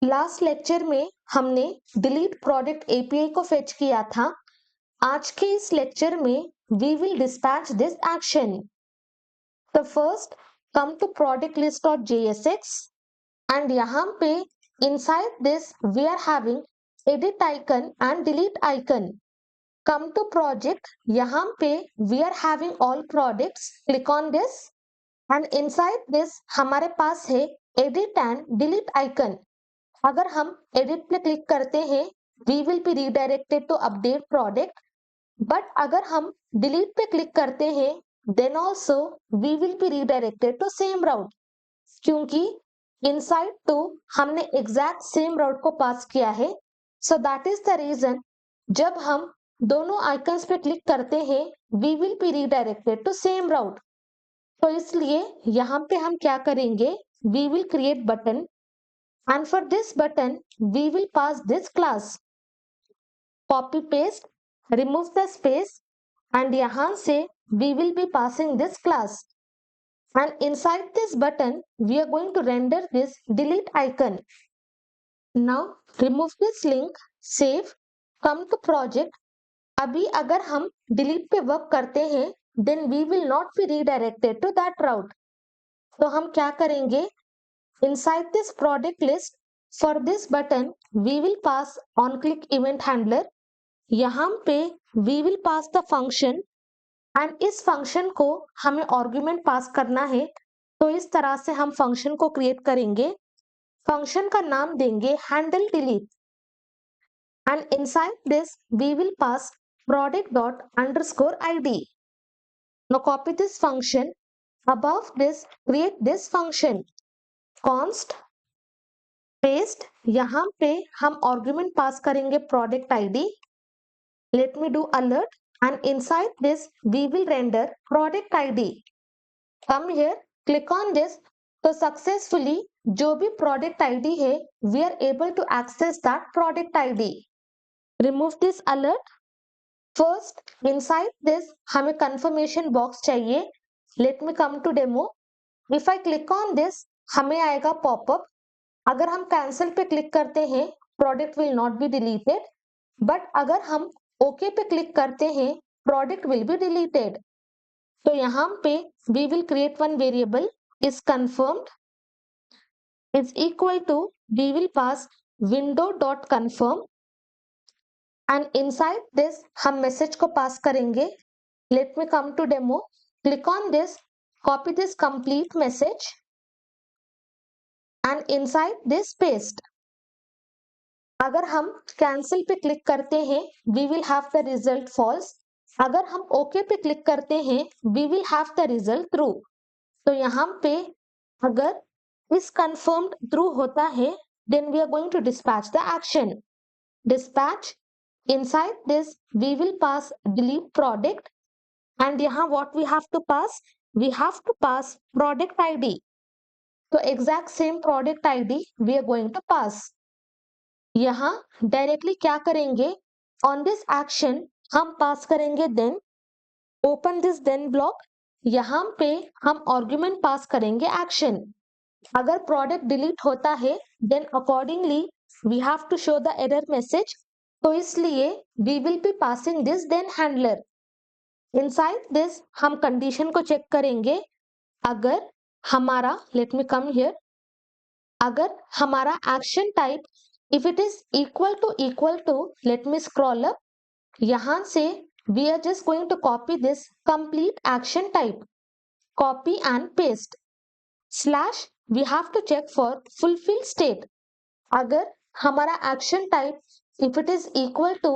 Last lecture में हमने delete product API को फेच किया था। आज के इस लेक्चर में we will dispatch this action. तो first come to product list dot JSX and यहाँ पे inside this we are having edit icon and delete icon. Come to project, यहाँ पे we are having all products, click on this and inside this हमारे पास है edit and delete icon. अगर हम edit पे क्लिक करते हैं we will be redirected to update product, but अगर हम डिलीट पे क्लिक करते हैं then also we will be redirected to same route, क्योंकि इनसाइड टू हमने एग्जैक्ट सेम राउट को पास किया है। So that is the reason जब हम दोनों आइकन्स पे क्लिक करते हैं we will be redirected to same route. तो इसलिए यहाँ पे हम क्या करेंगे, we will create button and for this button we will pass this class, copy paste, remove the space and यहाँ से we will be passing this class and inside this button we are going to render this delete icon. Now remove this link, save, come to project. अभी अगर हम delete पे work करते हैं then we will not be redirected to that route. तो हम क्या करेंगे, inside this product list for this button we will pass on click event handler. यहाँ पे we will pass the function and इस function को हमें argument पास करना है। तो इस तरह से हम function को create करेंगे। function का नाम देंगे handle delete and inside this we will pass product dot underscore id. Now copy this function, above this create this function const paste. यहाँ पे हम आर्गुमेंट पास करेंगे product ID. Let me do alert and inside this we will render product ID. Come here, click on this. तो successfully जो भी product ID है we are able to access that product ID. Remove this alert. First inside this हमें confirmation box चाहिए। Let me come to demo. If I click on this हमें आएगा popup. अगर हम कैंसिल पे क्लिक करते हैं product will not be deleted, but अगर हम ओके पे क्लिक करते हैं प्रोडक्ट विल बी डिलीटेड। तो यहाँ पे we will create one variable is confirmed is equal to we will pass window dot confirm and inside this हम message को पास करेंगे। Let me come to demo. Click on this, copy this complete message and inside this paste. अगर हम cancel पे click करते हैं we will have the result false. अगर हम OK पे क्लिक करते हैं we will have the result true. तो यहाँ पे अगर इस confirmed true होता है then we are going to dispatch the action. Dispatch, inside this we will pass delete product and यहाँ what we have to pass, we have to pass product ID. तो exact same product ID we are going to pass. यहाँ directly क्या करेंगे, on this action हम pass करेंगे then. Open this then block. यहाँ पे हम आर्गुमेंट पास करेंगे एक्शन। अगर प्रोडक्ट डिलीट होता है then accordingly we have to show the error message. तो इसलिए we will be passing this then handler. Inside this हम कंडीशन को चेक करेंगे। अगर हमारा, लेट मी कम हियर, अगर हमारा action type if it is equal to let me scroll up. यहां से we are just going to copy this complete action type, copy and paste slash we have to check for fulfil state. अगर हमारा action type if it is equal to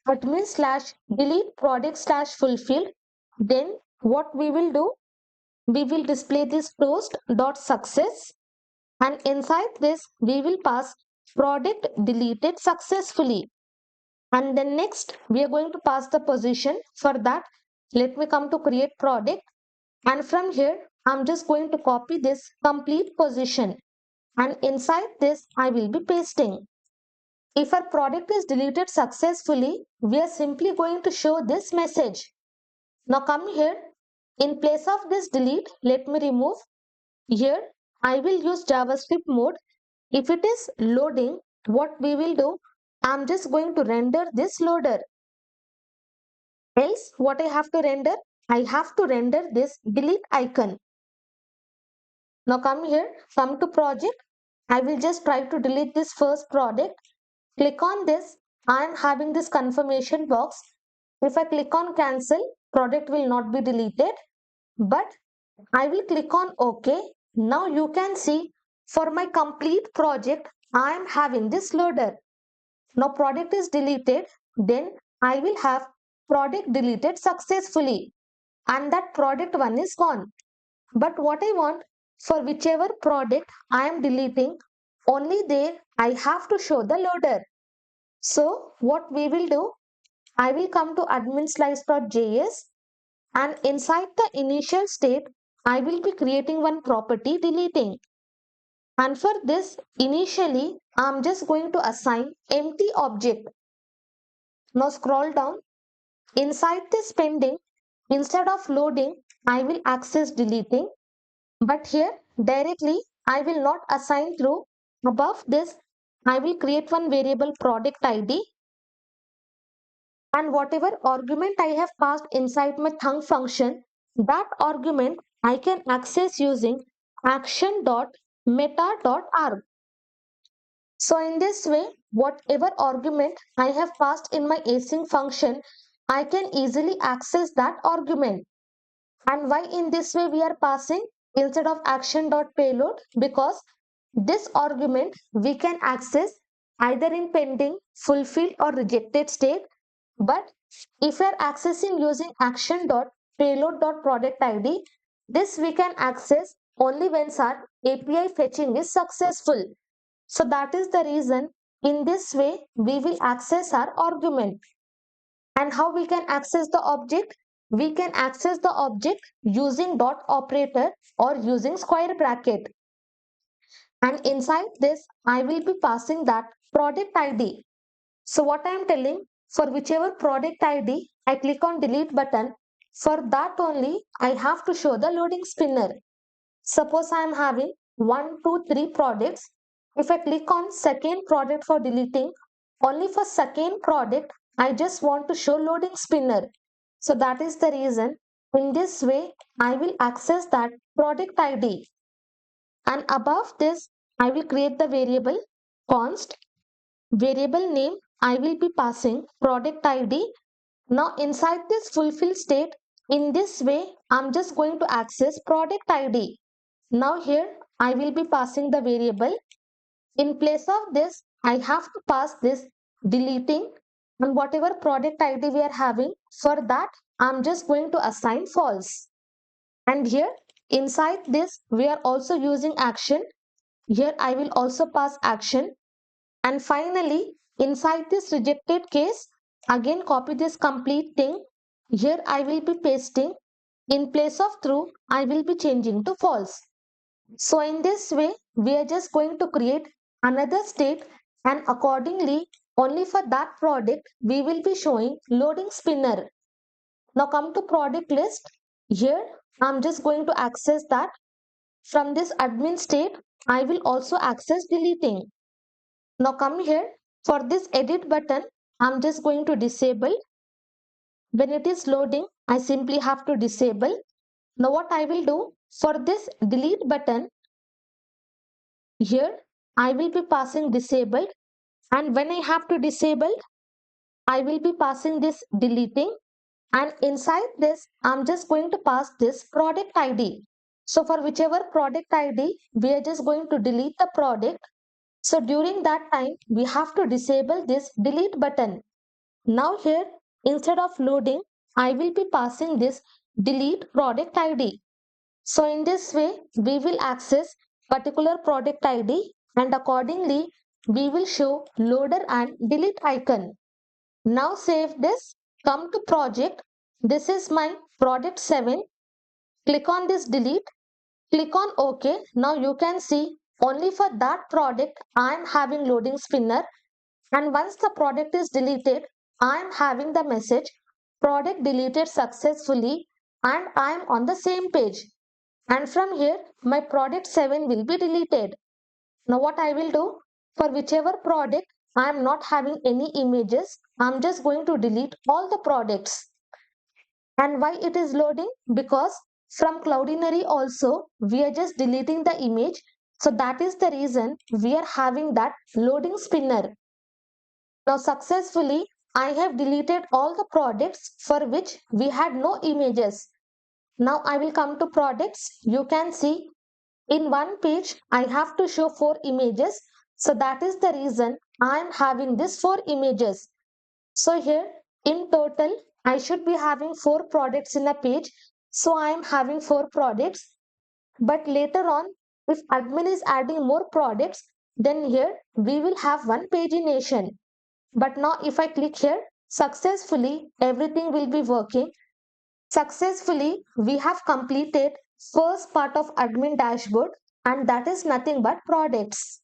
admin slash delete product slash fulfilled, then what we will do, we will display this toast dot success and inside this we will pass product deleted successfully and then next we are going to pass the position. For that let me come to create product and from here I'm just going to copy this complete position and inside this I will be pasting. If our product is deleted successfully we are simply going to show this message. Now come here. In place of this delete, let me remove. Here, I will use JavaScript mode If it is loading, what we will do, I'm just going to render this loader. Else, what I have to render? I have to render this delete icon. Now come here, come to project. I will just try to delete this first product. Click on this. I am having this confirmation box. If I click on cancel, product will not be deleted. But I will click on OK. Now you can see for my complete project, I am having this loader. Now product is deleted. Then I will have product deleted successfully. And that product one is gone. But what I want, for whichever product I am deleting, only there I have to show the loader. So what we will do, I will come to admin_slice.js, and inside the initial state, I will be creating one property deleting. And for this, initially, I'm just going to assign empty object. Now scroll down. Inside this pending, instead of loading, I will access deleting. But here directly I will not assign through. Above this, I will create one variable product ID, and whatever argument I have passed inside my thunk function, that argument I can access using action.meta.arg. So in this way, whatever argument I have passed in my async function, I can easily access that argument. And why in this way we are passing instead of action.payload? Because this argument we can access either in pending, fulfilled or rejected state. But if we are accessing using action.payload.product ID, this we can access only when our API fetching is successful. So that is the reason in this way we will access our argument. And how we can access the object? We can access the object using dot operator or using square bracket. And inside this, I will be passing that product ID. So what I am telling, for whichever product ID, I click on delete button. For that only, I have to show the loading spinner. Suppose I am having 1, 2, 3 products. If I click on second product for deleting, only for second product, I just want to show loading spinner. So that is the reason. In this way, I will access that product ID. And above this, I will create the variable const. Variable name, I will be passing product ID. Now inside this fulfill state, in this way, I'm just going to access product ID. Now here I will be passing the variable. In place of this, I have to pass this deleting, and whatever product ID we are having, for that I'm just going to assign false. And here inside this, we are also using action. Here I will also pass action. And finally, inside this rejected case, again copy this complete thing. Here I will be pasting. In place of true, I will be changing to false. So in this way, we are just going to create another state, and accordingly, only for that product, we will be showing loading spinner. Now come to product list. Here, I'm just going to access that. From this admin state, I will also access deleting. Now come here. For this edit button, I'm just going to disable. When it is loading, I simply have to disable. Now what I will do, for this delete button, here I will be passing disabled, and when I have to disable, I will be passing this deleting, and inside this I'm just going to pass this product ID. So for whichever product ID, we are just going to delete the product. So during that time, we have to disable this delete button. Now here, instead of loading, I will be passing this delete product ID. So in this way, we will access particular product ID, and accordingly, we will show loader and delete icon. Now save this, come to project. This is my product 7. Click on this delete, click on OK. Now you can see only for that product I am having loading spinner, and once the product is deleted, I am having the message product deleted successfully, and I am on the same page. And from here, my product 7 will be deleted. Now what I will do, for whichever product I am not having any images, I'm just going to delete all the products. And why it is loading? Because from Cloudinary also we are just deleting the image. So that is the reason we are having that loading spinner. Now successfully I have deleted all the products for which we had no images. Now I will come to products. You can see in one page I have to show 4 images. So that is the reason I am having this 4 images. So here in total, I should be having 4 products in a page. So I am having 4 products. But later on, if admin is adding more products, then here we will have one pagination. But now if I click here, successfully everything will be working. Successfully, we have completed first part of admin dashboard, and that is nothing but products.